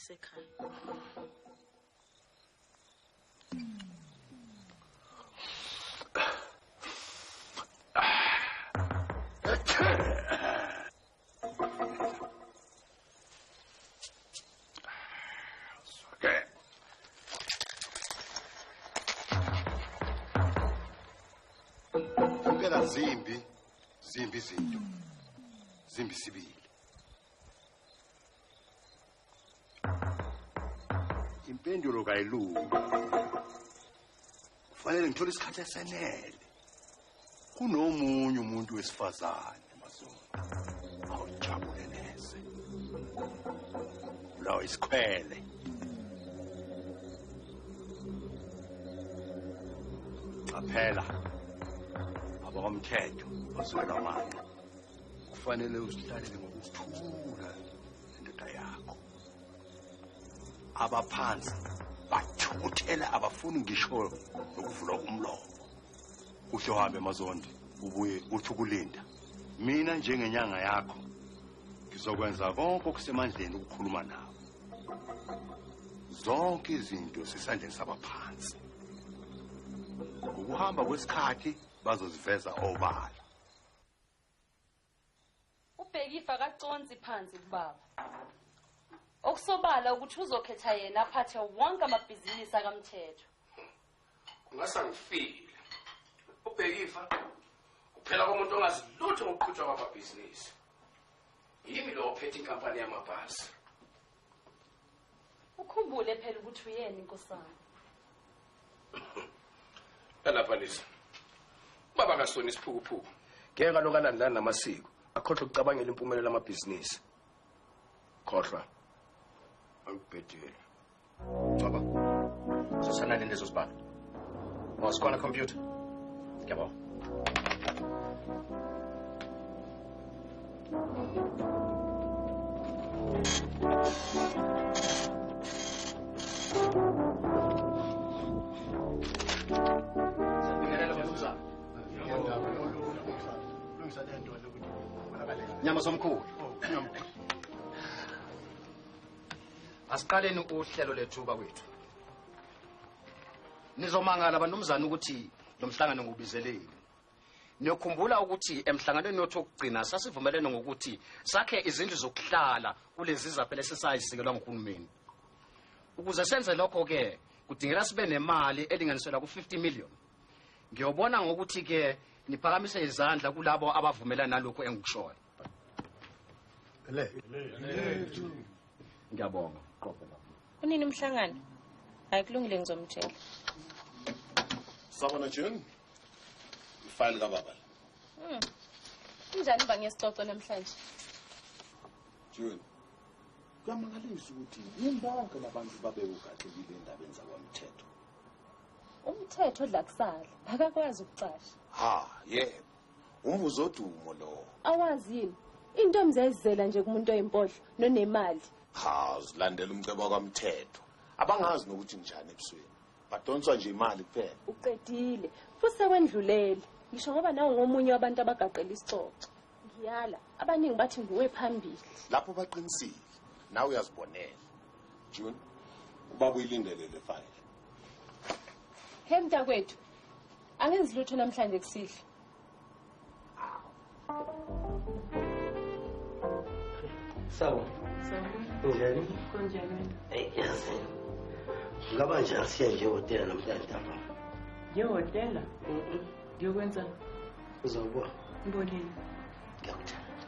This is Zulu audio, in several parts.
ngisekhaya. Zimbi izinto. Zimbi sibili. Impendulo kayiluka. Kufanele ngithole isikhathi esenele. Kunomunye umuntu wesifazane emazweni. Awujabule neze. Lawa isikhwele. Qaphela. Abomthetho basuka manje. Kufanele uzihlalele ngokuthula indoda yakho. Abaphansi bathukuthela abafuni ngisho nokuvula umlomo. Uhle uhambe Mazondi ubuye uthi ukulinda. Mina njengenyanga yakho ngizokwenza konke okusemandleni ukukhuluma nawe. Zonke izinto sisandleni sabaphansi. Ukuhamba kwesikhathi bazoziveza obala. Ubhekifa kaconsi phansi kubaba. Okusobala ukuthi uzokhetha yena aphathe wonke amabhizinisi akamthetho. Kungasangifile. Ubhekifa uphela komuntu ongazilutho ngokuqhutshwa kwamabhizinisi. Yimi lo ophethe inkampani yamabhasi. Ukhumbule phela ukuthi uyena inkosana. Lapha lisa. Baba kasoni isiphukuphuku. Ngeke kalokalandana namasiko. Akhohlwe ukucabangela impumelelo yamabhizinisi. Khohlwa. Awubhedile. Baba. Sosana nende zosibana. Mawusikhona computer. Ngiyabona. Nyama somkhulu. Asiqaleni uhlelo lethuba kwethu. Nizomangala abanumzana ukuthi lo mhlangano ngubizeleni. Niyokhumbula ukuthi emhlanganweni wethu okugcina sasivumelene ngokuthi sakhe izindlu zokuhlala kulezi zaphela esesayisikelwa nguhulumeni. Ukuze senze lokho ke kudingeka sibe nemali elinganiselwa ku50 million. Ngiyobona ngokuthi ke niphakamise izandla kulabo abavumelana nalokho engikushoyo. Ngiyabonga. Kunini umhlangano? Ayikulungile ngizomtshela. Sabona June. Ifile kababa. Kunjani bangesixoxo namhlanje? June. Kuyamangalisa ukuthi yini bonke labantu babewugadekile endabeni zakwamthetho. Umthetho odla kusala, akakwazi ukucasha. Ha, yebo. Umbuzo odumo lo. Awazi yini? Intombi zayizela nje kumuntu oyimpohlo nonemali. Ha, zilandela umcebo kwamthetho. Abangazi nokuthi njani ebusweni. Badonswa nje imali kuphela. Uqedile. Futhi sekwendlulele. Ngisho ngoba nawo ngomunye wabantu abagaqela isicoco. Ngiyala, abaningi bathi nguwe phambili. Lapho baqinisile. Nawe uyazibonela. June, ubaba uyilindele le file. Hemta kwethu. Angenzi lutho namhlanje kusihle. Sawa. Njani? Kunjani? Yes. Ngaba nje asiye nje hotel namhlanje lapha. Je hotel? Ngiyokwenza. Uzobona. Ngibonile. Ngiyakuthanda.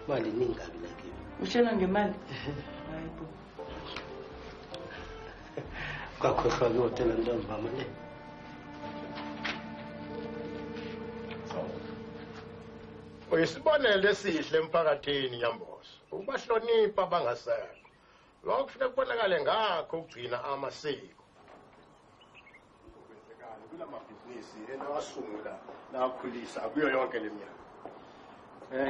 Mali ningabi lakini. Ushela ngemali? Hayibo. Kwakhohlwa ke hotel ntombi mama ne. Uyisibonelo esihle emphakathini Nyambozo. Ukubahlonipha abangasekho. Lokho kufanele kubonakale ngakho ukugcina amasiko. Ukwenzekala kulamabhizinisi enawasungula nakhulisa kuyo yonke leminyaka.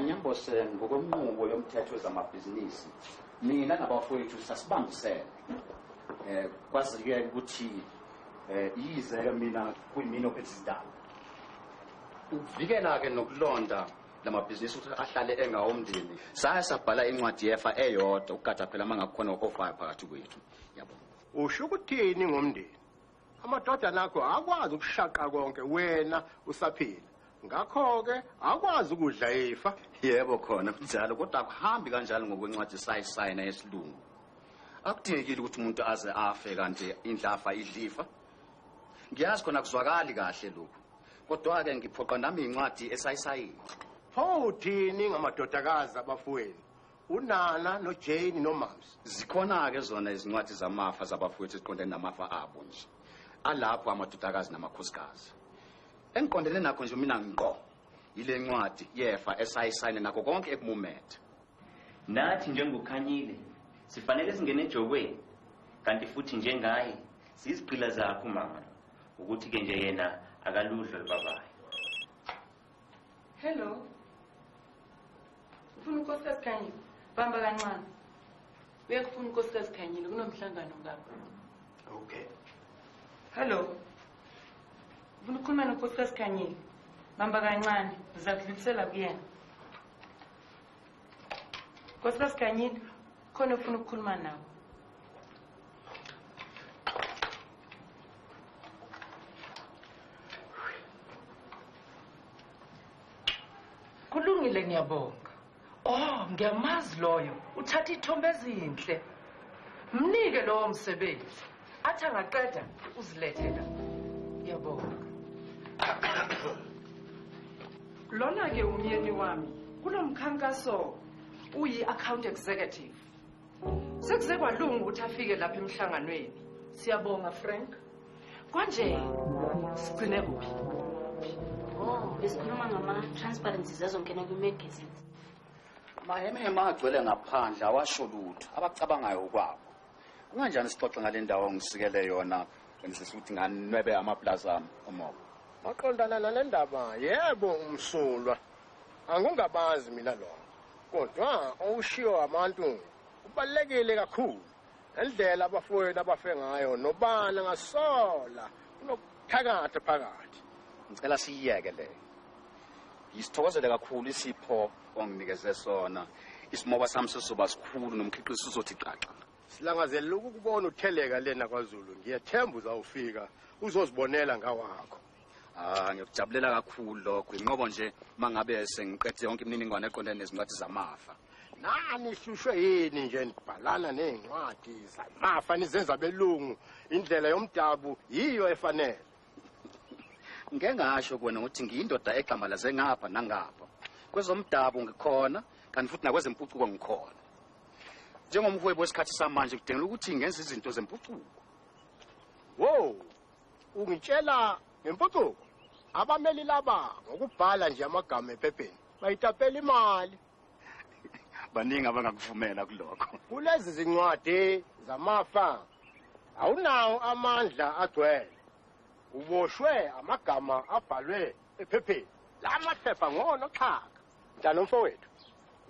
Nyambozo ngokomnqubo yomthetho wezamabhizinisi mina nabafowethu sasibambisene. Kwazike ukuthi yize mina kuyimina ophethe izindaba. Ukuvikela ke nokulonda lamabhizinisi ukuthi ahlale engawomndeni saya sabhala incwadi yefa eyodwa ukugada phela mangakhona ofayo phakathi kwethu yabo. Usho ukuthini ngomndeni? Amadodana akho akwazi ukushaqa konke wena usaphila. Ngakho-ke akwazi ukudla ifa. Yebo khona njalo kodwa akuhambi kanjalo ngokwencwadi sayisayina yesilungu. Akudingekile ukuthi umuntu aze afe kanti indlafa idlifa. Ngiyazi khona kuzwakali kahle lokho. Kodwa-ke ngiphoqa nami incwadi esayisayina. Pho uthini ngamadodakazi abafowenu? Unana noJane noMams. Zikhona-ke zona izincwadi zamafa zabafowethu eziqondene namafa abo nje. Alapho amadodakazi namakhosikazi. Engiqondene nakho nje mina ngqo. Ile ncwadi yefa esayisayina nakho konke ekumumethe. Nathi njengokhanyile sifanele singene ejokweni kanti futhi njengaye sizigqila zakho mama ukuthi ke nje yena akaludlo babayo. Hello. Ufuna unkosikazi Khanyile? Bamba kancane. Uyakufuna unkosikazi Khanyile kunomhlangano ngapha. Okay. Hello. Ufuna ukukhuluma nonkosikazi Khanyile? Bamba kancane, uzakudlulisela kuyena. Nkosikazi Khanyile, khona ufuna ukukhuluma nawe. Kulungile ngiyabonga. Oh, ngiyamazi loyo. Uthatha ithombe ezinhle. Mnike lowo msebenzi. Athi angaqeda uzilethela. Ngiyabonga. Lona ke umyeni wami kulomkhankaso uyi-account executive. Sekuze kwalunga ukuthi afike lapha emhlanganweni. Siyabonga Frank. Konje sigcine kuphi? Oh, besikhuluma ngama-transparencies azongena kwi-magazine. Maheme agcwele ngaphandle awasho lutho abacabangayo ukwabo. Kunganjani sixoxe ngale ndawo ngisikele yona ngisho ukuthi nganwebe amaplaza ami omobo. Maqondana nale ndaba yebo umsulwa. Angungabazi mina lo. Kodwa awushiyo abantu kubalekile kakhulu. Indlela abafowenu abafe ngayo nobana ngasola unokuthakatha phakathi. Ngicela siyeke le. Isithokozele kakhulu isipho onginikeze sona. Isimoba sami sizoba sikhulu nomkhiqizo uzothi xaxa. Silangazela ukubona utheleka lena kwaZulu. Ngiyethemba uzawufika uzozibonela ngawakho. Ngikujabulela kakhulu lokho. Inqobo nje mangabe sengiqede yonke imininingwane eqondene nezincwadi zamafa. Nani hlushwe yini nje nibhalana nezincwadi zamafa nizenza belungu indlela yomdabu yiyo efanele. Ngeke ngasho kuwena ukuthi ngiyindoda egxambalaze ngapha nangapha. Kwezomdabu ngikhona kanti futhi nakwezempucuko ngikhona. Njengomhwebi wesikhathi samanje kudingela ukuthi ngenze izinto zempucuko. Wo, ungitshela ngempucuko? Abameli laba ngokubhala nje amagama ephepheni bayitapela imali. Baningi abangakuvumela kulokho. Kulezi zincwadi zamafa awunawo amandla agcwele. Uboshwe amagama abhalwe ephepheni. La maphepha ngona xhaka. Njalo mfowethu,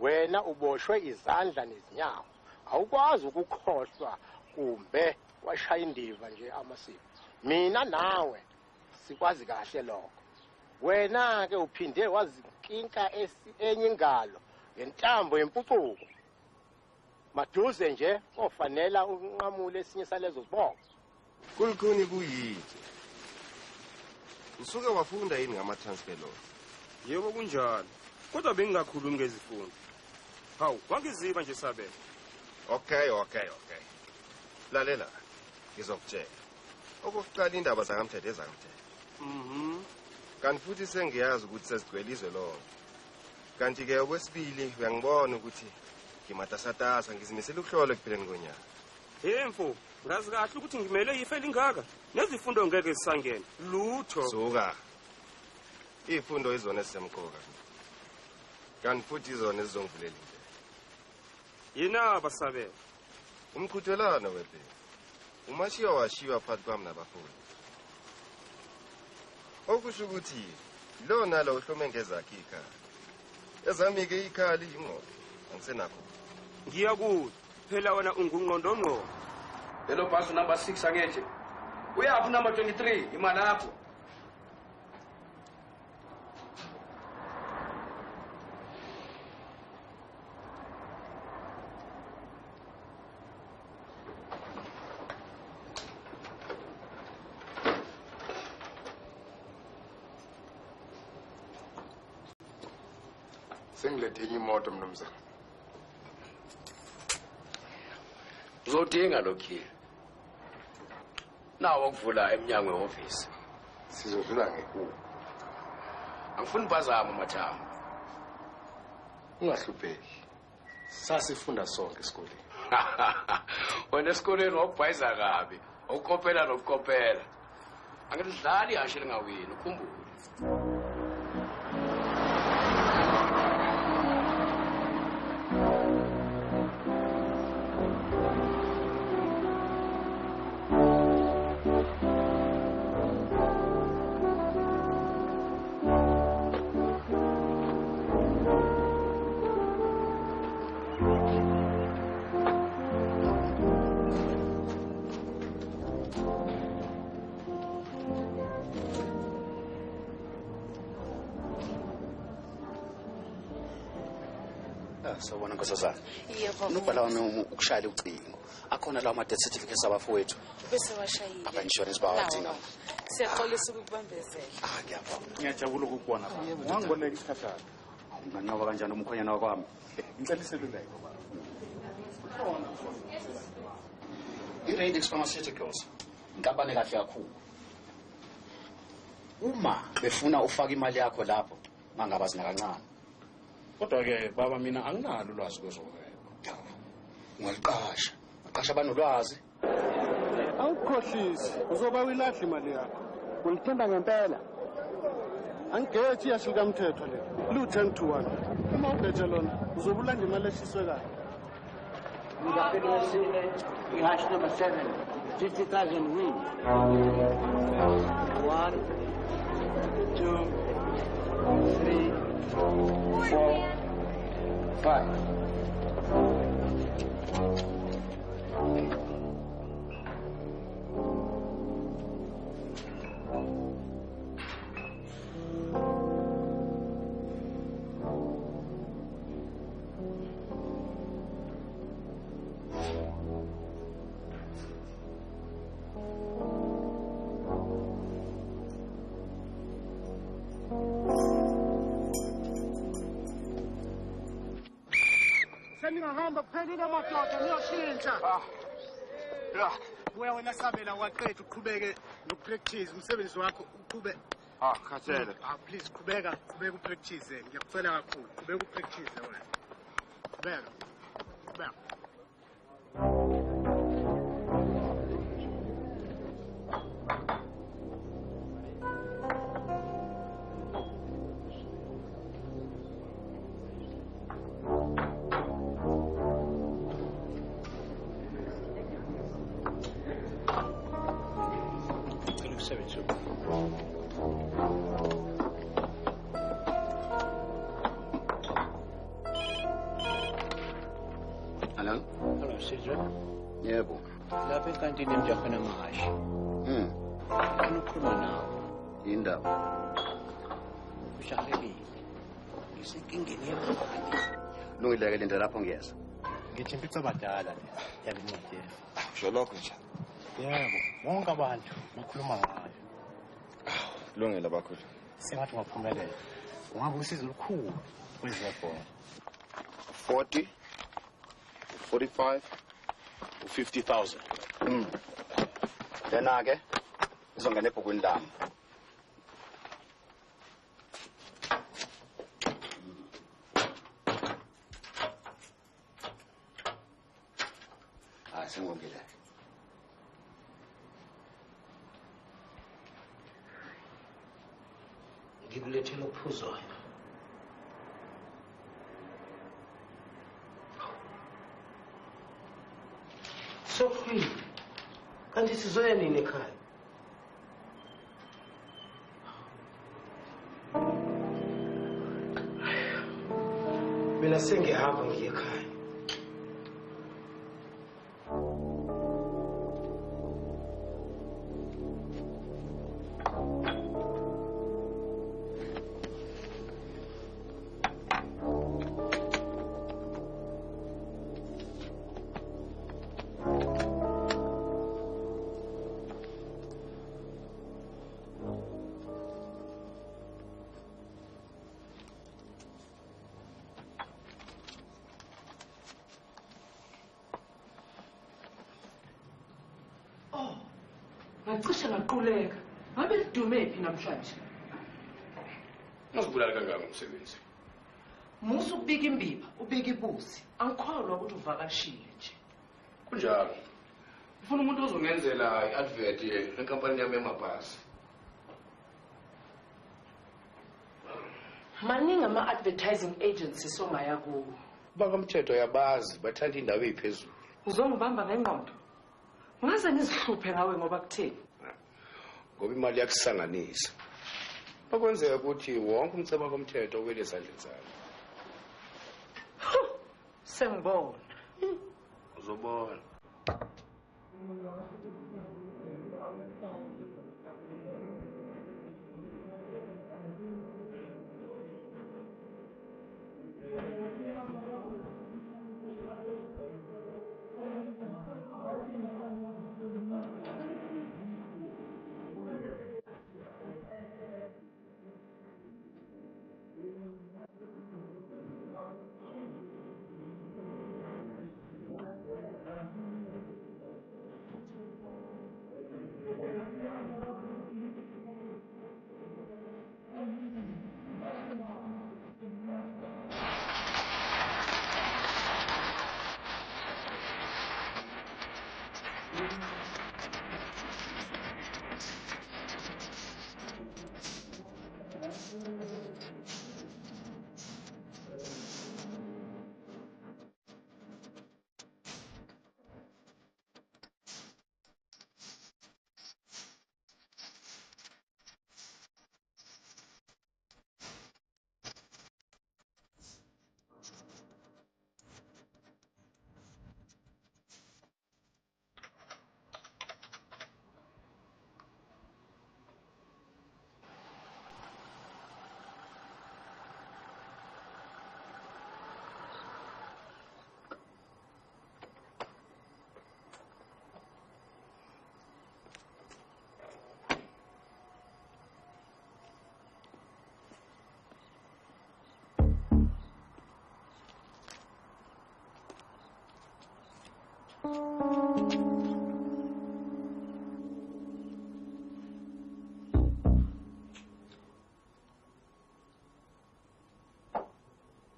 wena uboshwe izandla nezinyawo. Awukwazi ukukhohlwa kumbe washaya indiva nje amasiko. Mina nawe sikwazi kahle lokho. Wena ke uphinde wazinkinka enye ingalo ngentambo yempucuko. Maduze nje ofanela unqamule esinye salezo zibongo. Kulikhuni kuyini? Usuke wafunda yini ngama-transfer laws? Yebo kunjalo. Kodwa bengingakhulumi ngezifundo. Hawu, wangiziba nje sabela. Okay. Lalela. Ngizokutshela. Okuqala indaba zakamthetho ezakamthetho. Kanti futhi sengiyazi ukuthi sesigcwele izwe lonke. Kanti ke okwesibili uyangibona ukuthi ngimatasatasa ngizimisela ukuhlola ekupheleni konyaka. Mfo, ngazi kahle ukuthi ngimele ife lingaka. Nezifundo ngeke zisangena. Lutho. Suka. Izifundo izona ezisemqoka. Kanti futhi izona ezizongivulela indlela. Yina basabela. Umqhudelano wethu. Umashiya washiwa phakathi kwami nabafundi. Okusho ukuthi lo nalo uhlome ngezakhe ikhaya. Ezami ke ikhali ingqondo. Angisenakho. Ngiyakuthi phela wena ungungqondo ngqondo. Lelo bus number 6 angeje. Uyaphi number 23 imali yakho? Sengilethe enye imoto mnumzane. Uzodinga lokhi. Nawo ukuvula eminyango yeoffice. Sizodlula ngekuwo. Angifuni impazamo Mathamba. Ungahlupheki. Sasifunda sonke esikoleni. Wena esikoleni wawubhayiza kabi, ukopela nokukopela. Angidlali ihashe lingawini, ukhumbule. Sawubona nkosazana. Yebo. Nobhala wami ukushayela ucingo. Akhona lawo ama-death certificates abafowethu. Bese washayile. Aba-insurance bawadinga. Siyaxolisa ukukubambezela. Ngiyabonga. Ngiyajabula ukukubona baba. Wangiboleka isikhashana. Unganqoba kanjani umkhonyana wakwami? Ngicela iseluleko baba. I-Radix Pharmaceuticals. Inkampani kahle kakhulu. Uma befuna ufaka imali yakho lapho, mangaba zina kancane. Kodwa ke baba mina anginalo ulwazi kwezohwebo. Ungaliqasha. Aqasha abanolwazi. Awukhohlisi, uzoba uyilahla imali yakho. Ulithemba ngempela. Angigethi yashika umthetho le. Lu10 to 1. Uma ubheje lona, uzoba ulanda imali eshiswe kahle. Ngiyaphelelesile ihash number 7, 50,000 win. 1, 2, 3, 4, 5. Seningahamba kuphelile amadoda niyoshintsha. Ya, Buya wena sabela waqeda uqhubeke nokupractice umsebenzi wakho uqhube. khathele. Please qhubeka upractice. Ngiyakucela kakhulu. Qhubeka upractice wena. Qhubeka. Qhubeka. Hello? Hello, Sidra. Yebo. Lapha ekantini emjahwana mahashi. Ufuna ukukhuluma nawe. Indaba. Ushayelile. Ngisenkingeni yemali. Lungileke linda lapho ngiyeza. Ngithi impitsi abadala le yalincedela. Usho lokho nje. Yebo, bonke abantu bakhuluma ngayo. Kulungile bakhulu. Sengathi ungaphumelela. Ungaba usizo olukhulu kwezefoni. 40, 45, 50,000. Lena ke izongena ebhukwini lami. Sengongile. Ngikulethela ukuphuzayo. Sophie, kanti sizoya nini ekhaya? Mina sengihamba ngiye ekhaya. ngacishe ngaquleka. Ngabe lidume phi namhlanje? Ngizibulala kangaka umsebenzi. Musu ukubika imbiba, ubika ibuzi. Angikholwa ukuthi uvakashile nje. Kunjalo. Ngifuna umuntu ozongenzela i-advert yenkampani yami yamabhasi. Maningi ama-advertising agencies ongaya kuwo. Bakamthetho yabazi bathanda indawo eziphezulu. Uzongibamba ngengqondo. Ngaze ngizihluphe ngawe ngoba kutheni? Ngoba imali yakusanganisa. Bakwenzeka ukuthi wonke umceba komthetho wele esandleni sami. Sengibona. Uzobona.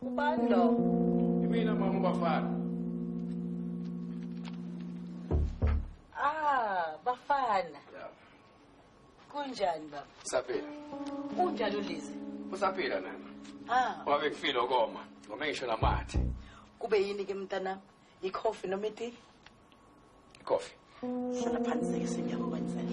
Ubando. Imina mama Bafana. Bafana. Kunjani baba? Saphila. Kunjani uLize? Usaphila nana. Wabe kufile ukoma, ngome ngisho namathe. Kube yini ke mntana? Ikhofi noma iti? Coffee. Hlala phansi ke sengiyakwenzela.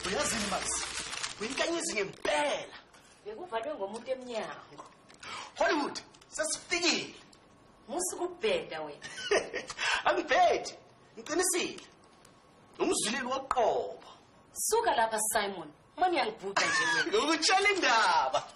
Uyazini basi. Uyinkanyezi ngempela. Bekuvalwe ngomuntu emnyango. Hollywood, sesifikile. Musu kubheda wena. Angibhedi. Ngiqinisile. Umzuleli waqoba. Suka lapha Simon. Mani yangibhuda nje wena. Ngokutshela indaba.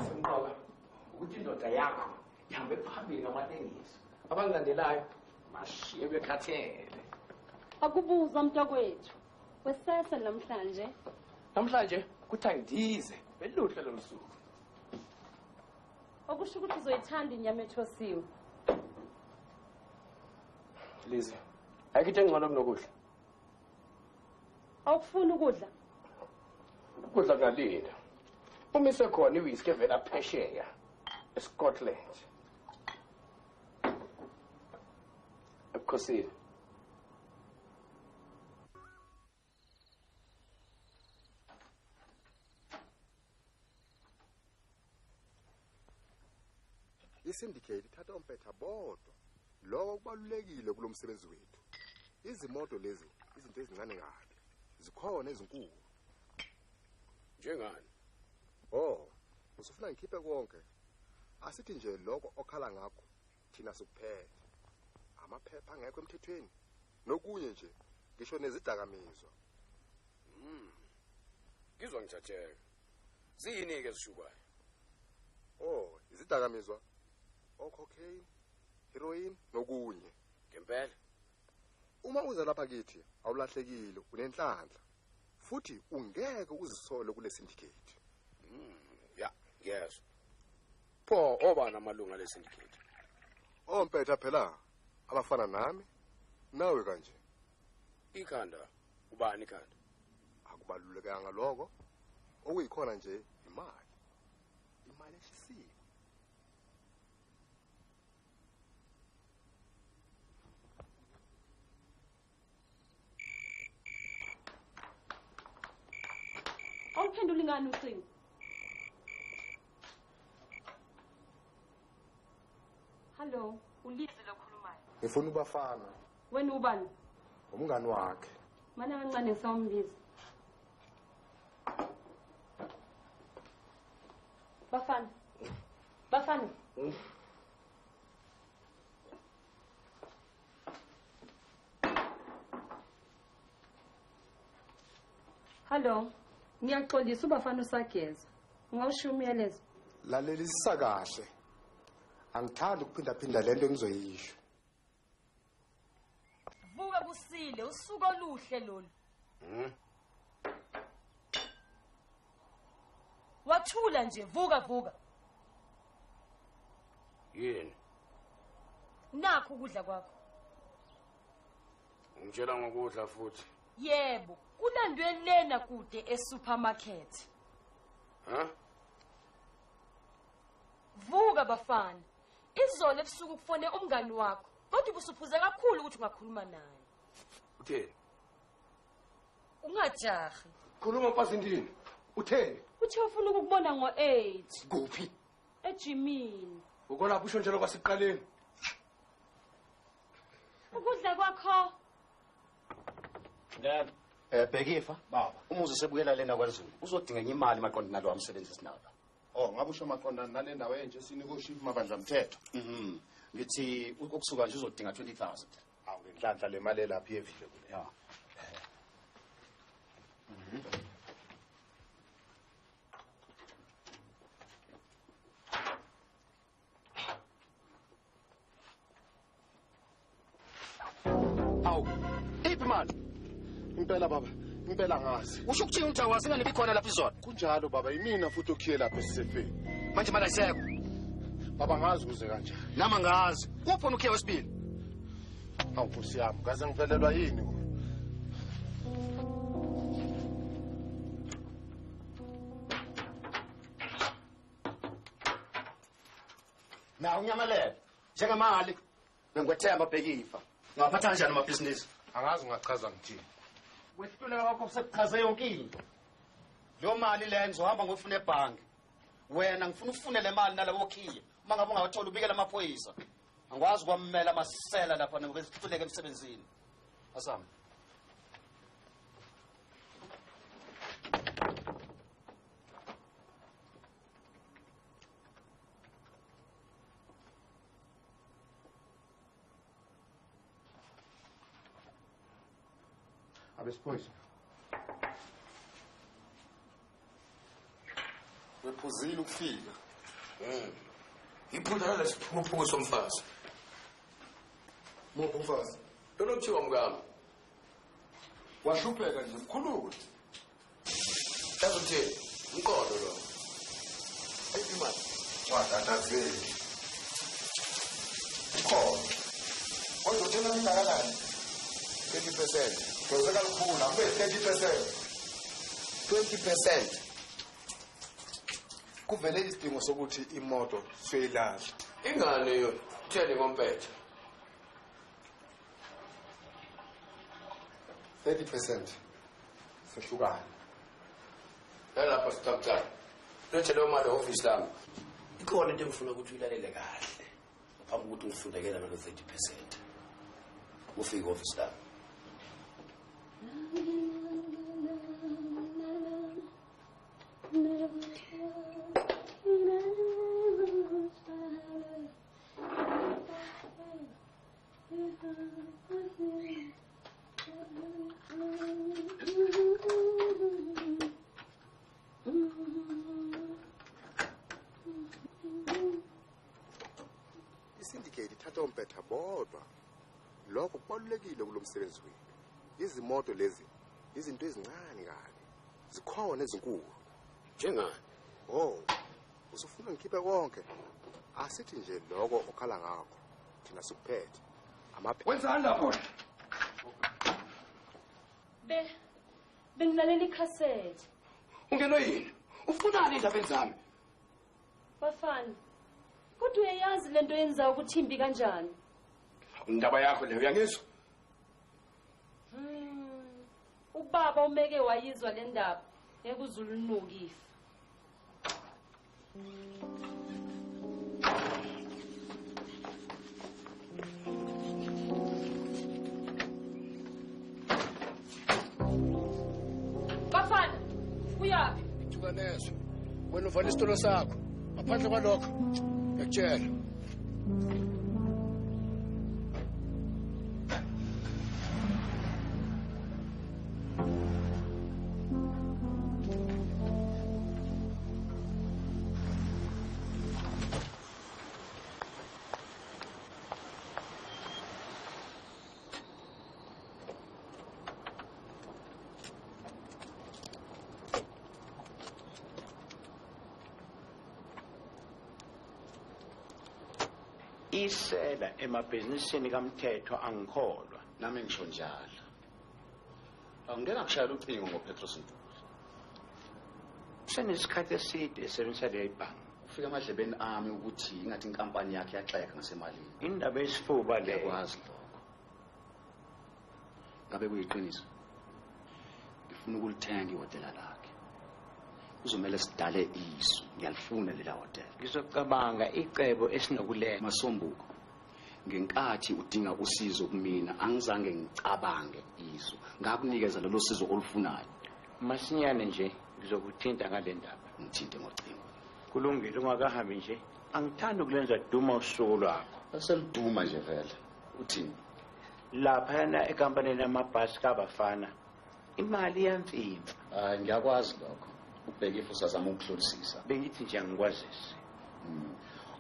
Semqoka ukuthi indoda yakho ihambe phambili ngamalengiso abangilandelayo mashiye bekhathele. Akubuzwa mntakwethu. Wesese namhlanje. Namhlanje kuthi angidize beluhle lo lusuku. Okusho ukuthi uzoyithanda inyama ethosiwe. Lize. Ayikho engcono kunokudla. Awufuni ukudla? Ukudla kuyalinda. Umise khona iwhiskey evela phesheya eScotland. Ebukhosini. isyndicate ithatha umpetha bodwa lokho kubalulekile kulomsebenzi wethu. Izimoto lezi izinto ezincane kabi zikhona ezinkulu. Njengani? Oh, usufuna ngikhiphe konke. Asithi nje lokho okhala ngakho thina sikuphethe. Amaphepha angekho emthethweni nokunye nje ngisho nezidakamizwa. Ngizwa ngithatheka. Ziyini ke zishubayo? Oh, izidakamizwa. Cocaine, heroin nokunye. Ngempela. Uma uza lapha kithi awulahlekile unenhlanhla. Futhi ungeke uzisole kule syndicate. Ya, ngiyezwa. Pho obana amalunga le syndicate? Ompetha phela abafana nami nawe kanje. Ikhanda ubani ikhanda? Akubalulekanga lokho. Okuyikhona nje imali. Imali eshisiwe. Awuphendula ingane ucingo. Hello, Ulizwe lokhulumayo. Ngifuna ubafana. Wena ubani? Umngani wakhe. Mana kancane sawumbiza. Bafana. Bafana. Hello. Ngiyaxolisa ubafana usageza. Ungawushiya umyalezo. Lalelisisa kahle. Angithandi ukuphinda lento engizoyisho. Vuka kusile usuku oluhle lolu. Wathula nje vuka. Yini? Nakho ukudla kwakho. Ngitshela ngokudla futhi. Yebo, kulandwe lena kude esupermarket. Ha? Vuka bafana. Izolo ebusuku kufone umngani wakho. Kodwa ubusuphuza kakhulu ukuthi ungakhuluma naye. Utheni? Ungajahi. Khuluma mpasindini. Utheni? Uthe ufuna ukubona ngo8. Kuphi? Ejimini. Ukolapha usho njalo kwasiqaleni. Ukudla kwakho. Ngani? Bhekifa baba. Umuzi sebuyela lena kwaZulu. Uzodinga imali maqondana nalo umsebenzi sinalo. Oh, ngabe usho maqondana nale ndawo enje sinike chief mabandla mthetho. Ngithi ukusuka nje uzodinga 20,000. Awu ngenhlanhla le mali lapha yevile kule. Ya. Awu, iphi mali? Impela baba, impela ngazi. Usho ukuthi umthawa singanibi khona lapha izolo. Kunjalo baba, imina futhi okhiye lapha esisefeni. Manje manje ayiseko. Baba ngazi kuze kanjani. Nama ngazi. Kuphi ukhiye wesibili? Awu Nkosi yami, ngaze ngivelelwa yini? Na unyamalele. Njengemali. Bengwethemba Bhekifa. Ngaphatha kanjani amabhizinisi? Angazi ngachaza ngithini. Wesituleka wakho sekuchaze yonke into. Lo mali le ngizohamba ngofuna ebhanki. Wena ngifuna ufune le mali nalabo khiye. Uma ngabe ungawathola ubikela amaphoyisa. Angikwazi kwamela amasela lapha ngoba situleka emsebenzini. Asami. Abesiphoyisa. Wephuzile ukufika. Iphutha lesiphupho somfazi. Muphi umfazi? Lona kuthiwa mkami. Washupheka nje mkhuluko. Yazotheni? Umqondo lo. Ayiphi imali? Wadathatheli. Ukhona. Kodwa uthena kangakanani? 20%. Ngizeka lukhulu, akube 30%. 20%. Kuvele isidingo sokuthi imoto siyilahla. Ingane yo, theni ngompethe. 30%. Sehlukana. Lapha sithatha. Lethe lo mali office lami. Ikhona into engifuna ukuthi uyilalele kahle. Ngaphambi kokuthi ngifundekela ngalo 30%. Ufike office lami. Isyndicate ithatha umpetha bodwa. Lokho kubalulekile kulomsebenzi wethu. Izimoto lezi izinto ezincane kahle. Zikhona ezinkulu. Njengani? Oh. Usufuna ngikhiphe konke. Asithi nje lokho okhala ngakho. Thina sikuphethe. Wenzani lapho? Bengilalela icassette. Ungenwe yini? Ufunani indaba zami? Bafana. Kodwa uyayazi lento yenza ukuthi imbi kanjani? Indaba yakho leyo uyangizwa? Ubaba umeke wayizwa le ndaba ekuzulu unukifa. nezwe wena uvala isitulo sakho ngaphandle kwalokho ngiyakutshela isela emabhizinisini kaMthetho angikholwa nami ngisho njalo angena kushaya ucingo ngoPetros Ntuli senesikhathi eside esebenzisa le bhanki ufika emadlebeni ami ukuthi ingathi inkampani yakhe yaxeka ngasemalini indaba esifuba le yakwazi lokho ngabe kuyiqiniso ngifuna ukulithenga ihotela lakhe kuzomela sidale isu ngiyalifuna lela hotela ngizocabanga icebo esinokulenza Masombuko ngenkathi udinga usizo kumina angizange ngicabange isu ngakunikeza lelo sizo olufunayo masinyane nje ngizokuthinta ngale ndaba ngithinte ngocingo kulungile ungakahambi nje angithandi ukulenza duma usuku lwakho aseliduma nje vele uthini laphana ekampanini yamabhasi kabafana imali iyamfimba hayi ngiyakwazi lokho ubheke ifuthi sazama ukuhlolisisa bengithi nje angikwazisi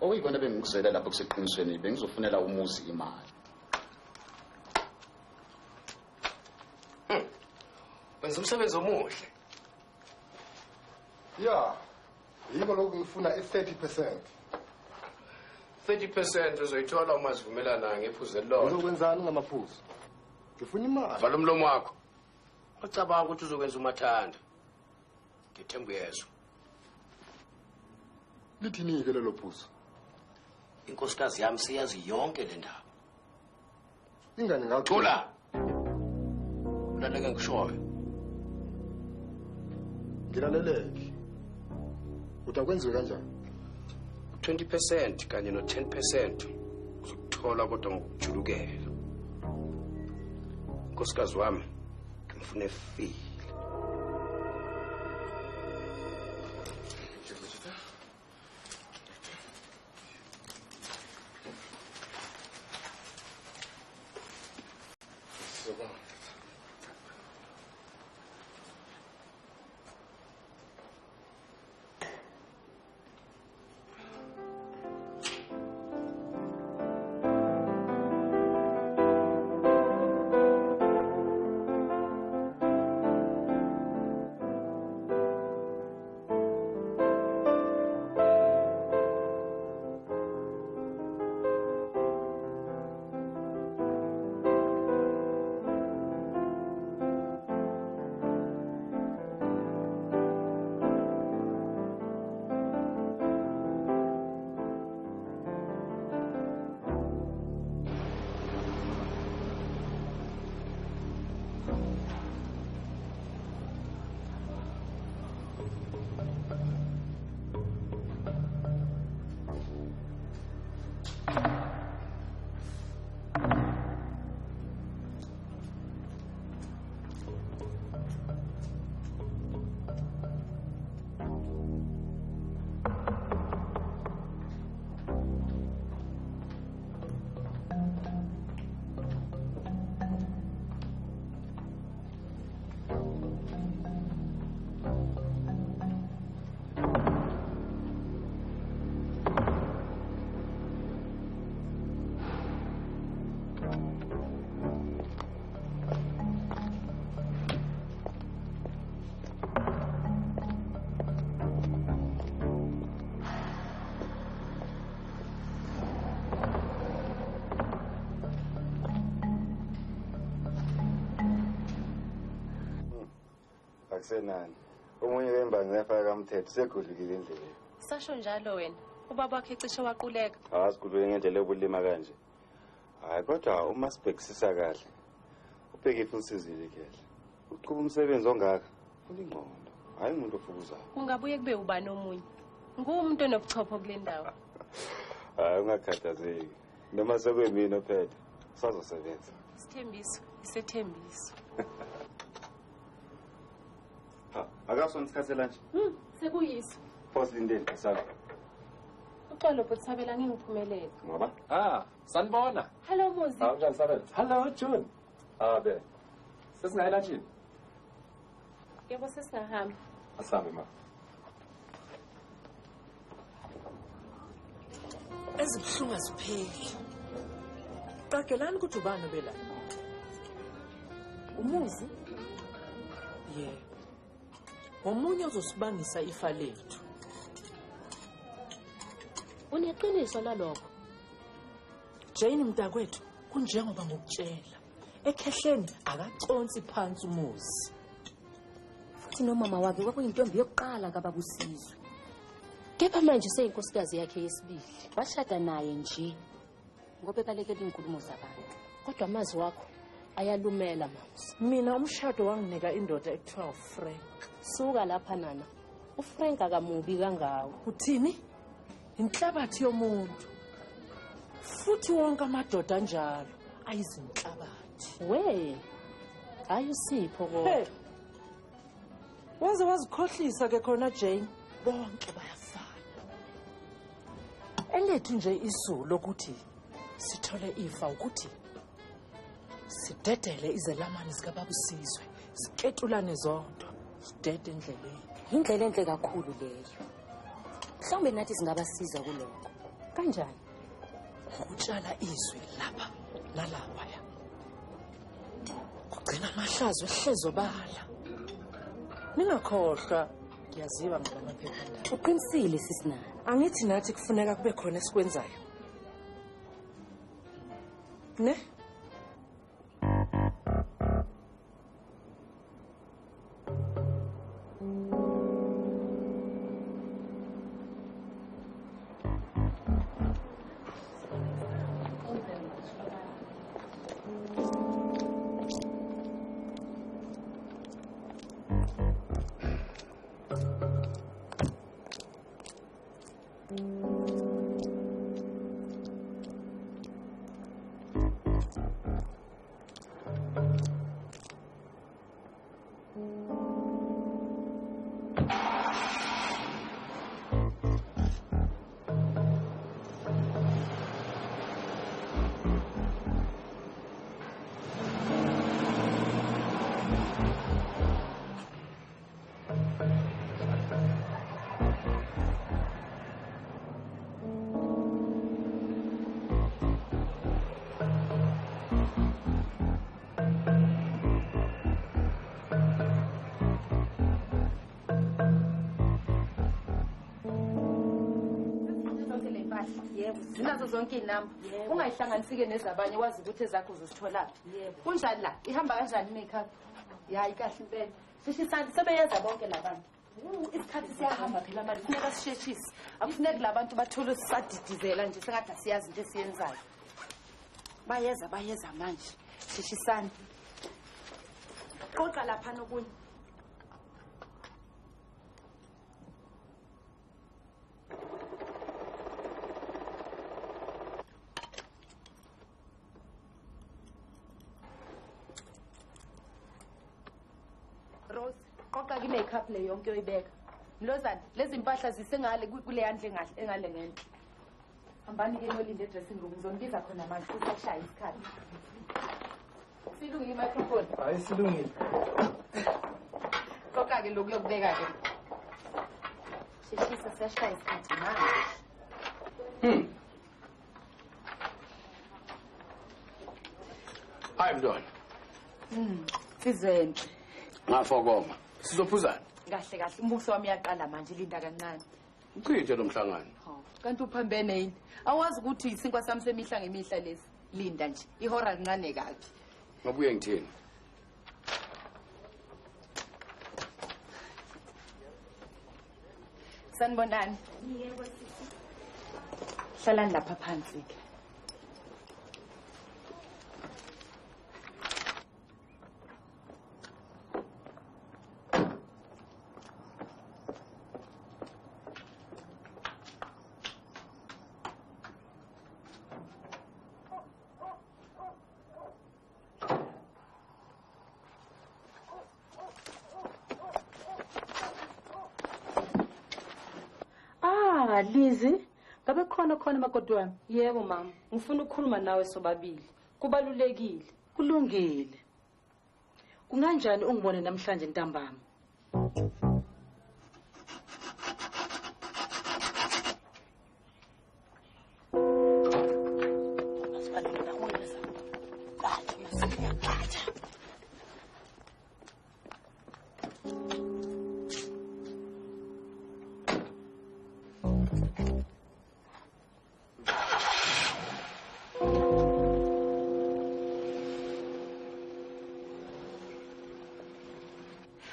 okuyikona bengikuzela lapho kuseqinisweni bengizofunela umuzi imali wenza umsebenzi omuhle ya yiko lokhu ngifuna i-30%. 30% uzoyithola uma sivumelana ngephuzu elilodwa uzokwenzani ngamaphuzu ngifuna imali vala umlomo wakho wacabanga ukuthi uzokwenza umathanda ngithemba uyezwa lithini-ke lelo phuzu inkosikazi yami siyazi yonke le ndaba ingane ngathula ulaleke ngishoyo ngilaleleke uthi akwenziwe kanjani 20% kanye no10% uzokuthola kodwa ngokujulukela inkosikazi wami ngimfuna efile akusenani omunye wembangi yafaka kaMthetho segudlukile indlela Sasho njalo wena ubaba wakhe cishe waquleka awasikhulule ngendlela ebulima kanje hayi kodwa uma sibhekisisa kahle ubheke futhi sizile kahle uqhuba umsebenzi ongaka ulingqondo hayi umuntu ofukuzayo kungabuye kube ubani omunye ngumuntu onobuchopho kule ndawo hayi ungakhathazeki noma sekuyimini ophethe sazosebenza isithembiso isethembiso Akasona isikhathi lunch. Sekuyiso. Phosi lindeni asaba. Uxolo buthabela ngingiphumelele. Ngoba? Sanibona. Hello Muzi. Kunjani Sabela? Hello June. Be. Sesingayi lunchini? Yebo sesingahamba. Asambe ma. Ezibuhlungu azipheli. Qakelani ukuthi ubani bela. Umuzi? Yeah. Omunye uzosibangisa ifa lethu. Uneqiniso lalokho. Jane mntakwethu kunjengoba ngokutshela. Ekhehleni akaconsi phansi umuzi. Futhi nomama wakhe kwakuyintombi yokuqala kababusizwe. Kepha manje seyinkosikazi yakhe yesibili. Washada naye nje ngoba ebalekela inkulumo zabantu. Kodwa amazi wakho ayalumela mams. Mina umshado wanginika indoda ekuthiwa uFrank. Suka lapha nana. uFrank akamubi kangawo. Uthini? Inhlabathi yomuntu. Futhi wonke amadoda njalo ayizinhlabathi. We. Hayi usipho kodwa. Hey. Waze wazikhohlisa ke khona Jane. Bonke bayafana. Elethu nje isu lokuthi sithole ifa ukuthi sidedele izelamani zikababusizwe siketulane zodwa sidede endleleni. Indlela enhle kakhulu leyo. Mhlawumbe nathi singabasiza kuloko. Kanjani? Ukutshala izwi lapha nalaphaya. Kugcina amahlazo ehlezo bala. Ningakhohlwa ngiyaziba ngalamaphepha. Uqinisile sisinana. Angithi nathi kufuneka kube khona esikwenzayo. Ne? Yebo, zinazo zonke inamba. Ungayihlanganisike nezabanye wazi ukuthi ezakho uzosithola. Yebo. Kunjani la? Ihamba kanjani makeup? Hayi kahle impela. Sishisani sebeyenza bonke labantu. Isikhathi siyahamba phela manje kufuneka sisheshise. Akufuneki labantu bathole sisadidizela nje sengathi asiyazi into esiyenzayo. Bayeza manje. Shishisani. Qoqa lapha nokunye. Rose, qoqa ki makeup le yonke oyibeka. Mlozana, lezi impahla zisengale kule yandle engale ngenhle. Hambani ke nolinde dressing room ngizonibiza khona manje kusashaya isikhathi. Silungile microphone. Hayi silungile. Qoqa ke lokubeka ke. Sheshisa siyashaya isikhathi manje. Hayi mntwana. Sizwenhle. Ngafokoma. Sizophuzana. Kahle kahle umbuso wami uyaqala manje linda kancane. Uqithe lo mhlangano. Kanti uphambene yini? Awazi ukuthi isinkwa sami semihla ngemihla lesi. Linda nje. Ihora lincane kabi. Ngabuye ngithini? Sanibonani. Yebo sisi. Hlalani lapha phansi ke. Lizi, ngabe khona makoti wami? Yebo mama, ngifuna ukukhuluma nawe sobabili. Kubalulekile. Kulungile. Kunganjani ungibone namhlanje ntambama?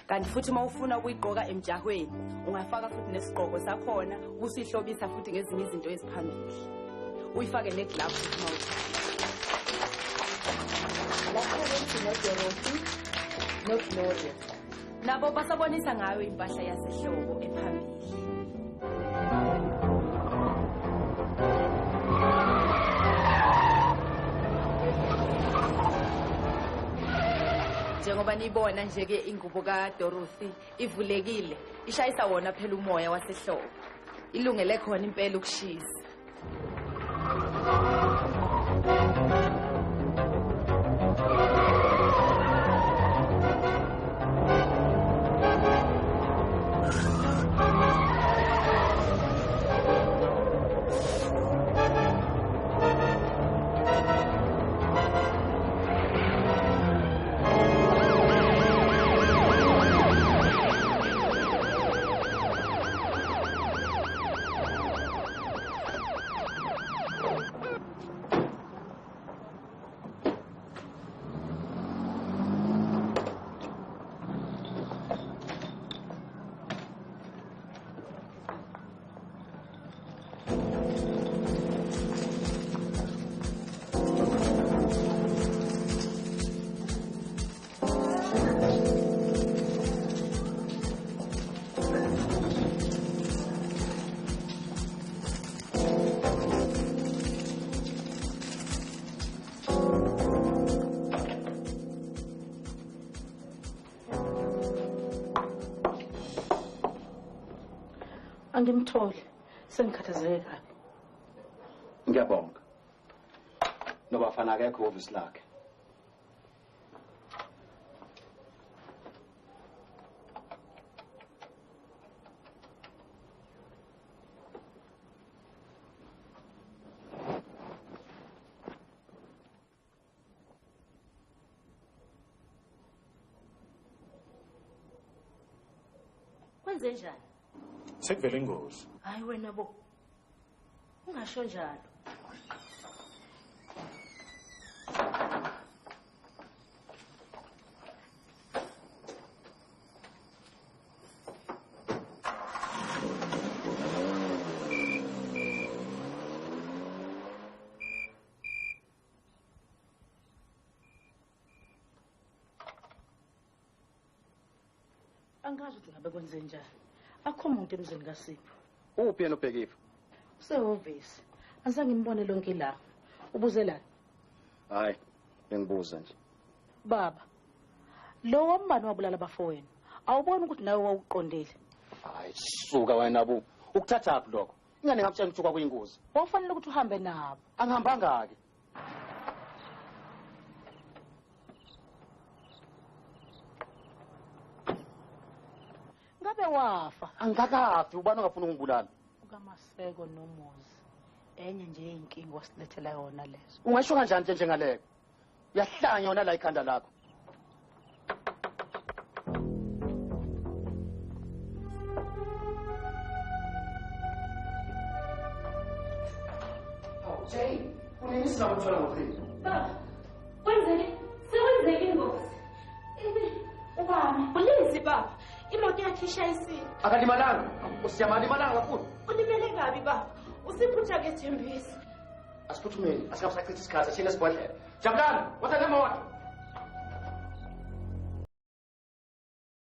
Kanti futhi mawufuna ukuyigqoka emjahweni ungafaka futhi nesigqoko sakhona usihlobisa futhi ngezinye izinto eziphambili uyifake negloves futhi mawuthi no Gloria nabo basabonisa ngayo impahla yasehlobo ephambili njengoba nibona nje ke ingubo kaDorothy ivulekile ishayisa wona phela umoya wasehlobo ilungele khona impela ukushisa Angimtholi sengikhathazeke kabi Ngiyabonga nobafana akekho office lakhe Kwenze njani? Sekuvele ingozi. Hayi wena bo. Ungasho njalo. Angazi ukuthi ngabe kwenze njani. Akho umuntu emzini kaSipho. Uphi yena ubhekifa? Usehhovisi. Azange ngimbone lonke la. Ubuzelani? Hayi, bengibuza nje. Baba. Lo wombani wabulala abafowenu. Awubona ukuthi nawe wawuqondile? Hayi, suka wena bu. Ukuthatha phi lokho? Ingane ngakutshela ukuthi kwakuyingozi. Wafanele ukuthi uhambe nabo. Angihambanga ke. Ngabe wafa? Angikakafi ubani ongafuna ungibulala. UkaMaseko noMozi. Enye nje inkingi wasilethela yona lezo. Ungasho kanjani nje njengaleko? Uyahlanya yona la ikhanda lakho. Jane, unini sizakuthola ngophili? Baba, kwenzeke? Sekwenzeke ingozi. Ubani? Ulizi baba. Imoto yakhe ishayisile. Akalimalanga. Usiyamalimalanga kakhulu. Ulimele kabi baba. Usiphutha ke Thembisi. Asiphuthumeni, asingafusachitha isikhathi sine sibhodlela. Jabulani, wathatha imoto.